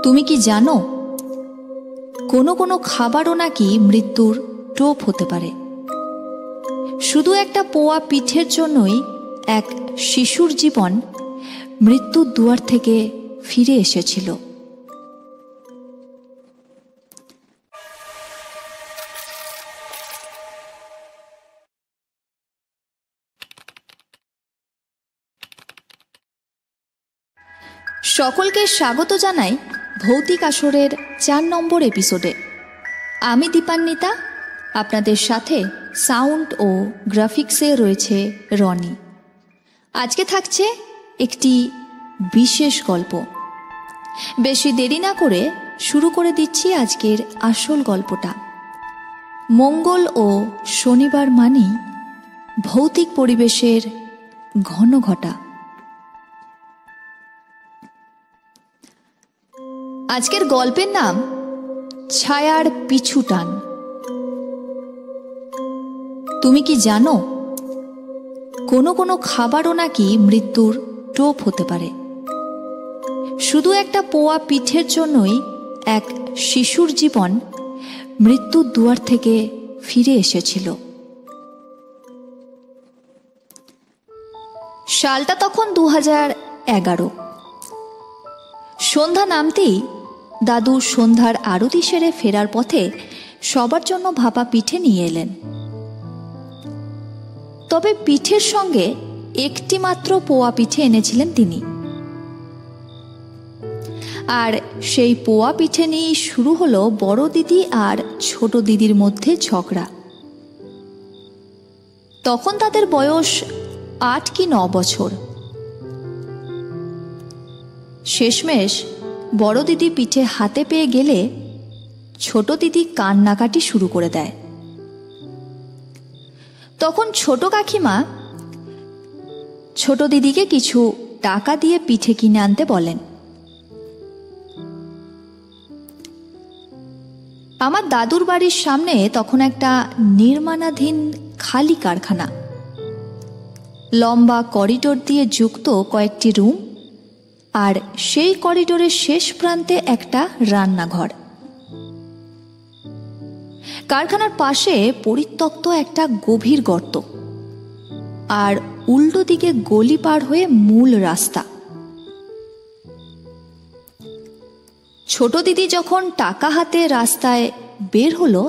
তুমি কি জানো কোনো কোনো খাবারও নাকি মৃত্যুর টোপ হতে পারে। শুধু একটা পোয়া পিঠের জন্যই এক শিশুর জীবন মৃত্যুর দুয়ার থেকে ফিরে এসেছিল। সকলকে স্বাগত জানাই ভৌতিক আসরের 4 নম্বর এপিসোডে। আমি দীপান্বিতা, আপনাদের সাথে সাউন্ড ও গ্রাফিক্সে রয়েছে রনি। আজকে থাকছে একটি বিশেষ গল্প। বেশি দেরি না করে শুরু করে দিচ্ছি আজকের আসল গল্পটা। মঙ্গল ও শনিবার মানেই ভৌতিক পরিবেশের ঘন ঘটা। আজকের গল্পের নাম ছায়ার পিছু টান। তুমি কি জানো কোনো কোনো খাবারও নাকি মৃত্যুর টোপ হতে পারে। শুধু একটা পোয়া পিঠের জন্যই এক শিশুর জীবন মৃত্যুর দুয়ার থেকে ফিরে এসেছিল। সালটা তখন 2011। সন্ধ্যা নামতেই দাদু সন্ধ্যার আরতি সেরে ফেরার পথে সবার জন্য ভাপা পিঠে নিয়ে এলেন। তবে পিঠের সঙ্গে একটি মাত্র পোয়া পিঠে এনেছিলেন তিনি। আর সেই পোয়া পিঠে নিয়েই শুরু হলো বড় দিদি আর ছোট দিদির মধ্যে ঝগড়া। তখন তাদের বয়স 8 কি 9 বছর। শেষমেশ বড় দিদি পিঠে হাতে পেয়ে গেলে ছোট দিদি কান্নাকাটি শুরু করে দেয়। তখন ছোট কাকিমা ছোট দিদিকে কিছু টাকা দিয়ে পিঠে কিনে আনতে বলেন। আমার দাদুর বাড়ির সামনে তখন একটা নির্মাণাধীন খালি কারখানা। লম্বা করিডোর দিয়ে যুক্ত কয়েকটি রুম, আর সেই করিডোরের শেষ প্রান্তে একটা রান্নাঘর। কারখানার পাশে পরিত্যক্ত একটা গভীর গর্ত, আর উল্টো দিকে গলি পার হয়ে মূল রাস্তা। ছোট দিদি যখন টাকা হাতে রাস্তায় বের হলো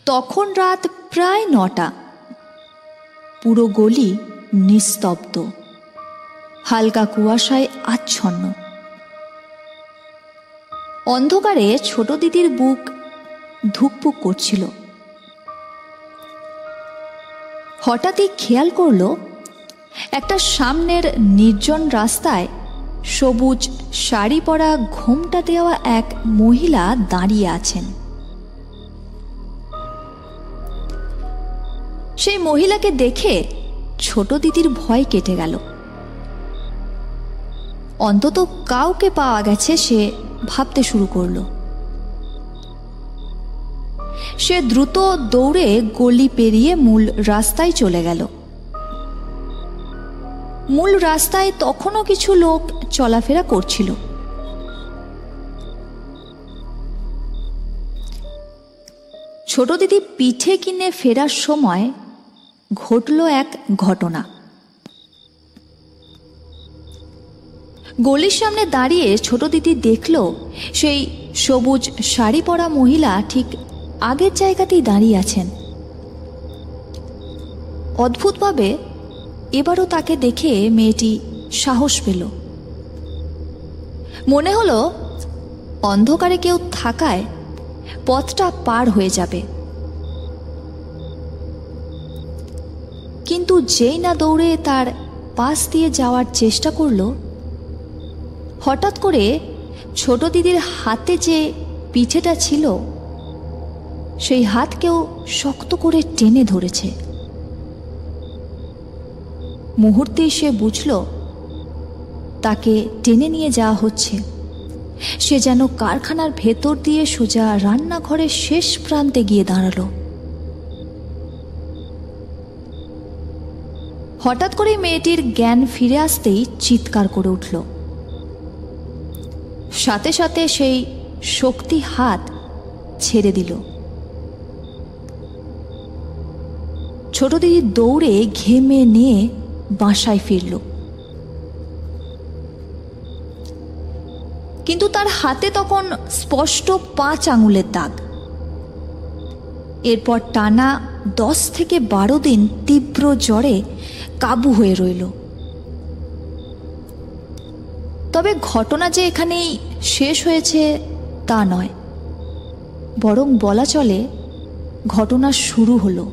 তখন রাত প্রায় 9টা। পুরো গলি নিস্তব্ধ, হালকা কুয়াশায় আচ্ছন্ন। অন্ধকারে ছোট দিদির বুক ধুকপুক করছিল। হঠাৎই খেয়াল করলো একটা সামনের নির্জন রাস্তায় সবুজ শাড়ি পরা ঘোমটা দেওয়া এক মহিলা দাঁড়িয়ে আছেন। সেই মহিলাকে দেখে ছোট দিদির ভয় কেটে গেল। অন্তত কাউকে পাওয়া গেছে সে ভাবতে শুরু করলো। সে দ্রুত দৌড়ে গলি পেরিয়ে মূল রাস্তায় চলে গেল। মূল রাস্তায় তখনও কিছু লোক চলাফেরা করছিল। ছোট দিদি পিঠে কিনে ফেরার সময় ঘটল এক ঘটনা। গলির সামনে দাঁড়িয়ে ছোট দিদি দেখল সেই সবুজ শাড়ি পরা মহিলা ঠিক আগের জায়গাতেই দাঁড়িয়ে আছেন। অদ্ভুতভাবে এবারও তাকে দেখে মেয়েটি সাহস পেল। মনে হলো অন্ধকারে কেউ থাকায় পথটা পার হয়ে যাবে। কিন্তু যেই না দৌড়ে তার পাশ দিয়ে যাওয়ার চেষ্টা করলো, হঠাৎ করে ছোট দিদির হাতে যে পিঠেটা ছিল সেই হাত কেউ শক্ত করে টেনে ধরেছে। মুহূর্তেই সে বুঝল তাকে টেনে নিয়ে যাওয়া হচ্ছে। সে যেন কারখানার ভেতর দিয়ে সোজা রান্নাঘরের শেষ প্রান্তে গিয়ে দাঁড়ালো। হঠাৎ করে মেয়েটির জ্ঞান ফিরে আসতেই চিৎকার করে উঠল। সাথে সাথে সেই শক্তি হাত ছেড়ে দিল। ছোট দিদি দৌড়ে ঘেমে নিয়ে বাসায় ফিরল, কিন্তু তার হাতে তখন স্পষ্ট 5 আঙুলের দাগ। এরপর টানা 10 থেকে 12 দিন তীব্র জ্বরে কাবু হয়ে রইল। তবে ঘটনা যে এখানেই শেষ হয়েছে তা নয়, বরং বলা চলে ঘটনা শুরু হলো।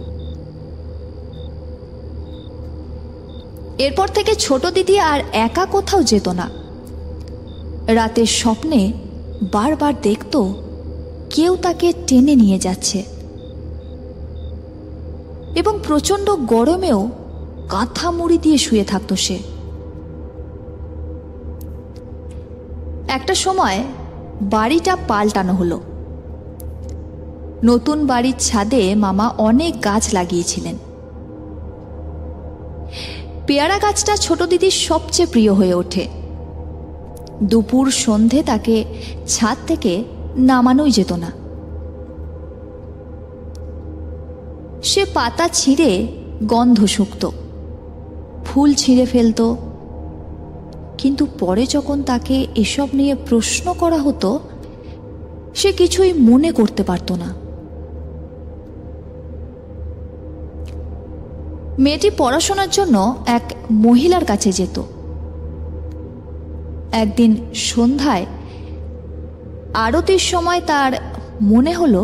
এরপর থেকে ছোট দিদি আর একা কোথাও যেত না। রাতের স্বপ্নে বারবার দেখত কেউ তাকে টেনে নিয়ে যাচ্ছে, এবং প্রচণ্ড গরমেও কাঁথা মুড়ি দিয়ে শুয়ে থাকত সে। একটা সময় বাড়িটা পাল্টানো হলো। নতুন বাড়ির ছাদে মামা অনেক গাছ লাগিয়েছিলেন। পেয়ারা গাছটা ছোট দিদির সবচেয়ে প্রিয় হয়ে ওঠে। দুপুর সন্ধে তাকে ছাদ থেকে নামানোই যেত না। সে পাতা ছিঁড়ে গন্ধ শুঁকত, ফুল ছিঁড়ে ফেলত, কিন্তু পরে যখন তাকে এসব নিয়ে প্রশ্ন করা হতো সে কিছুই মনে করতে পারত না। মেয়েটি পড়াশোনার জন্য এক মহিলার কাছে যেত। একদিন সন্ধ্যায় আরতির সময় তার মনে হলো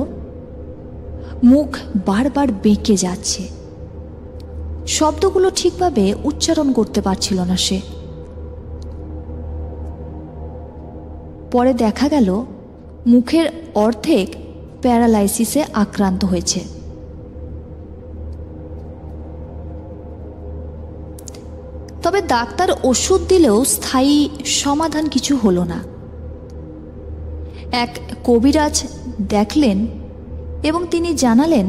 মুখ বারবার বেঁকে যাচ্ছে, শব্দগুলো ঠিকভাবে উচ্চারণ করতে পারছিল না সে। পরে দেখা গেল মুখের অর্ধেক প্যারালাইসিসে আক্রান্ত হয়েছে। তবে ডাক্তার ওষুধ দিলেও স্থায়ী সমাধান কিছু হলো না। এক কবিরাজ দেখলেন এবং তিনি জানালেন,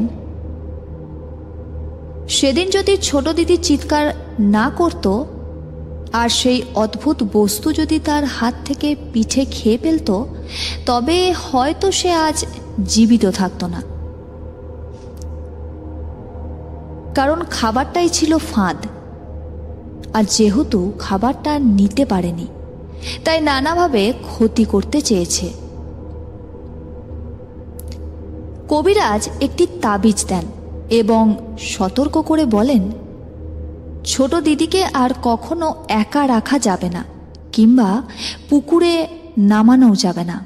সেদিন যদি ছোট দিদি চিৎকার না করত আর সেই অদ্ভুত বস্তু যদি তার হাত থেকে পিঠে খেয়ে ফেলত, তবে হয়তো সে আজ জীবিত থাকত না। কারণ খাবারটাই ছিল ফাঁদ, আর যেহেতু খাবারটা নিতে পারেনি তাই নানাভাবে ক্ষতি করতে চেয়েছে। কবিরাজ একটি তাবিজ দেন এবং সতর্ক করে বলেন, ছোট দিদিকে আর কখনো একা রাখা যাবে না, কিংবা পুকুরে নামানো যাবে না।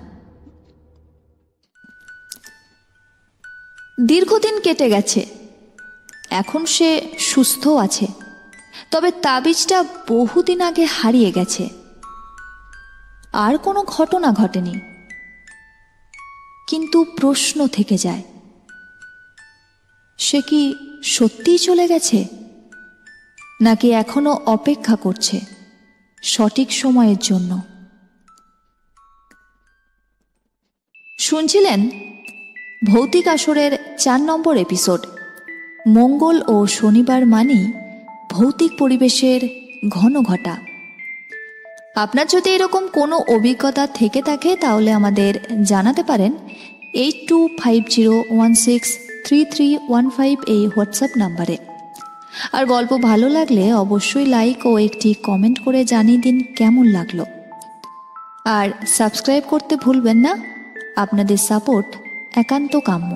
দীর্ঘদিন কেটে গেছে, এখন সে সুস্থ আছে, তবে তাবিজটা বহুদিন আগে হারিয়ে গেছে। আর কোনো ঘটনা ঘটেনি, কিন্তু প্রশ্ন থেকে যায়, সে কি সত্যিই চলে গেছে, নাকি এখনো অপেক্ষা করছে সঠিক সময়ের জন্য? শুনছিলেন ভৌতিক আসরের 4 নম্বর এপিসোড। মঙ্গল ও শনিবার মানেই ভৌতিক পরিবেশের ঘন ঘটা। আপনার যদি এরকম কোনো অভিজ্ঞতা থেকে থাকে তাহলে আমাদের জানাতে পারেন 8250163315 এই হোয়াটসঅ্যাপ নাম্বারে। আর গল্প ভালো লাগলে অবশ্যই লাইক ও একটি কমেন্ট করে জানিয়ে দিন কেমন লাগলো। আর সাবস্ক্রাইব করতে ভুলবেন না, আপনাদের সাপোর্ট একান্ত কাম্য।